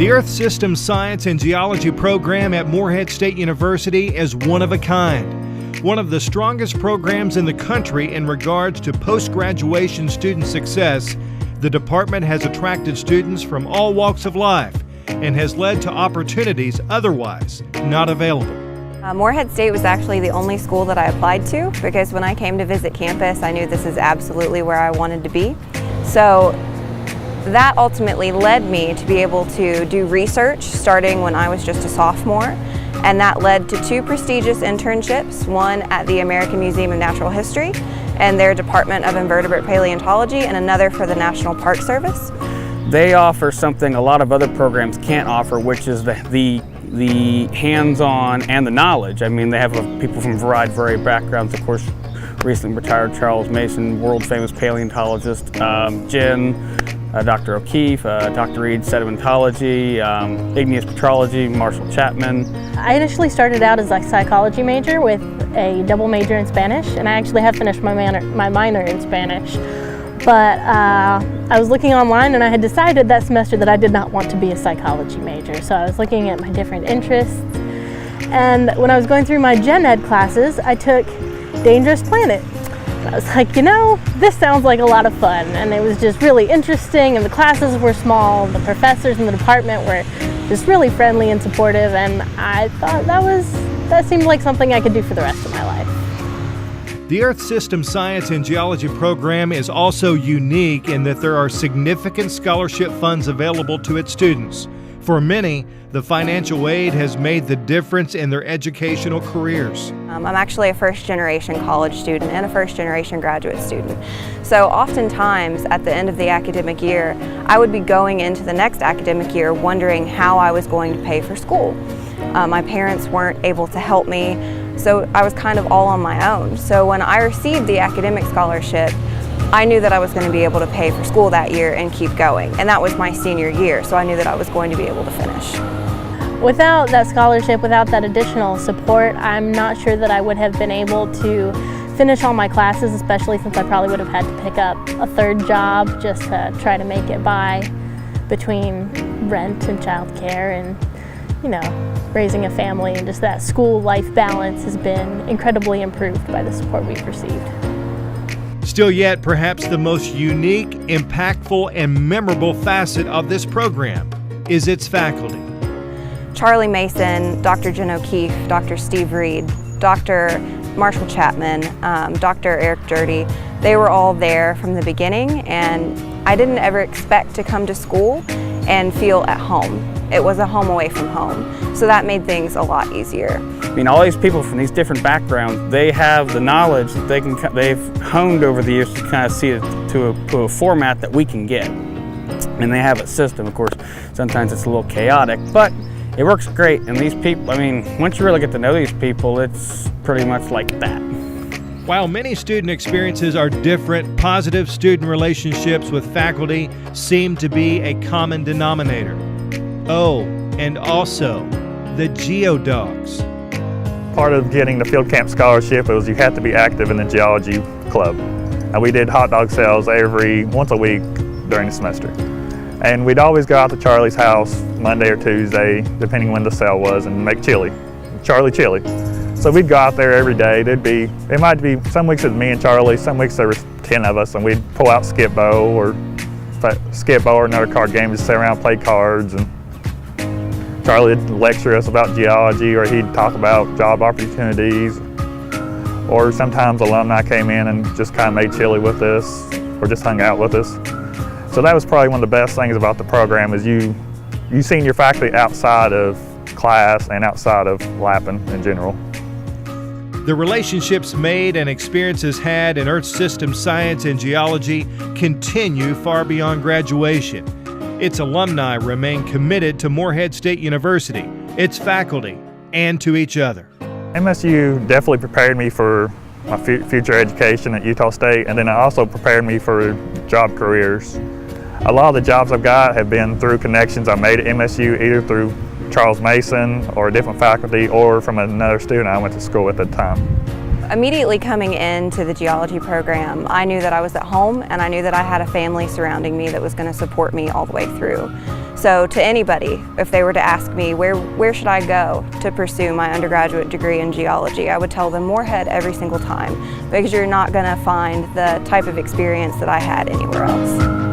The Earth System Science and Geology program at Morehead State University is one of a kind. One of the strongest programs in the country in regards to post-graduation student success, the department has attracted students from all walks of life and has led to opportunities otherwise not available. Morehead State was actually the only school that I applied to, because when I came to visit campus, I knew this is absolutely where I wanted to be. So that ultimately led me to be able to do research starting when I was just a sophomore, and that led to 2 prestigious internships, one at the American Museum of Natural History and their Department of Invertebrate Paleontology, and another for the National Park Service. They offer something a lot of other programs can't offer, which is the hands-on and the knowledge. I mean, they have people from a variety of backgrounds. Of course, recently retired Charles Mason, world-famous paleontologist, Jen, Dr. O'Keefe, Dr. Reed, sedimentology, igneous petrology, Marshall Chapman. I initially started out as a psychology major with a double major in Spanish, and I actually have finished my minor in Spanish. But I was looking online, and I had decided that semester that I did not want to be a psychology major. So I was looking at my different interests, and when I was going through my gen ed classes, I took Dangerous Planet. I was like, you know, this sounds like a lot of fun, and it was just really interesting, and the classes were small, the professors in the department were just really friendly and supportive, and I thought that seemed like something I could do for the rest of my life. The Earth System Science and Geology program is also unique in that there are significant scholarship funds available to its students. For many, the financial aid has made the difference in their educational careers. I'm actually a first-generation college student and a first-generation graduate student. So oftentimes at the end of the academic year, I would be going into the next academic year wondering how I was going to pay for school. My parents weren't able to help me, so I was kind of all on my own. So when I received the academic scholarship, I knew that I was going to be able to pay for school that year and keep going. And that was my senior year, so I knew that I was going to be able to finish. Without that scholarship, without that additional support, I'm not sure that I would have been able to finish all my classes, especially since I probably would have had to pick up a 3rd job just to try to make it by between rent and childcare and, you know, raising a family, and just that school life balance has been incredibly improved by the support we've received. Still yet, perhaps the most unique, impactful, and memorable facet of this program is its faculty. Charlie Mason, Dr. Jen O'Keefe, Dr. Steve Reed, Dr. Marshall Chapman, Dr. Eric Dirty, they were all there from the beginning, and I didn't ever expect to come to school and feel at home. It was a home away from home, so that made things a lot easier. I mean, all these people from these different backgrounds, they have the knowledge that they've honed over the years to kind of see it to a format that we can get. And they have a system, of course. Sometimes it's a little chaotic, but it works great. And these people, I mean, once you really get to know these people, it's pretty much like that. While many student experiences are different, positive student relationships with faculty seem to be a common denominator. Oh, and also the Geodogs. Part of getting the field camp scholarship was you had to be active in the Geology Club. And we did hot dog sales once a week during the semester. And we'd always go out to Charlie's house Monday or Tuesday, depending when the sale was, and make chili, Charlie chili. So we'd go out there every day. It might be, some weeks it was me and Charlie, some weeks there was 10 of us, and we'd pull out Skip-Bo or another card game, just sit around and play cards. And Charlie would lecture us about geology, or he'd talk about job opportunities, or sometimes alumni came in and just kind of made chili with us, or just hung out with us. So that was probably one of the best things about the program, is you seen your faculty outside of class and outside of Lappin in general. The relationships made and experiences had in Earth System Science and Geology continue far beyond graduation. Its alumni remain committed to Morehead State University, its faculty, and to each other. MSU definitely prepared me for my future education at Utah State, and then it also prepared me for job careers. A lot of the jobs I've got have been through connections I made at MSU, either through Charles Mason or a different faculty, or from another student I went to school with at the time. Immediately coming into the geology program, I knew that I was at home, and I knew that I had a family surrounding me that was going to support me all the way through. So to anybody, if they were to ask me, where should I go to pursue my undergraduate degree in geology, I would tell them Morehead every single time, because you're not going to find the type of experience that I had anywhere else.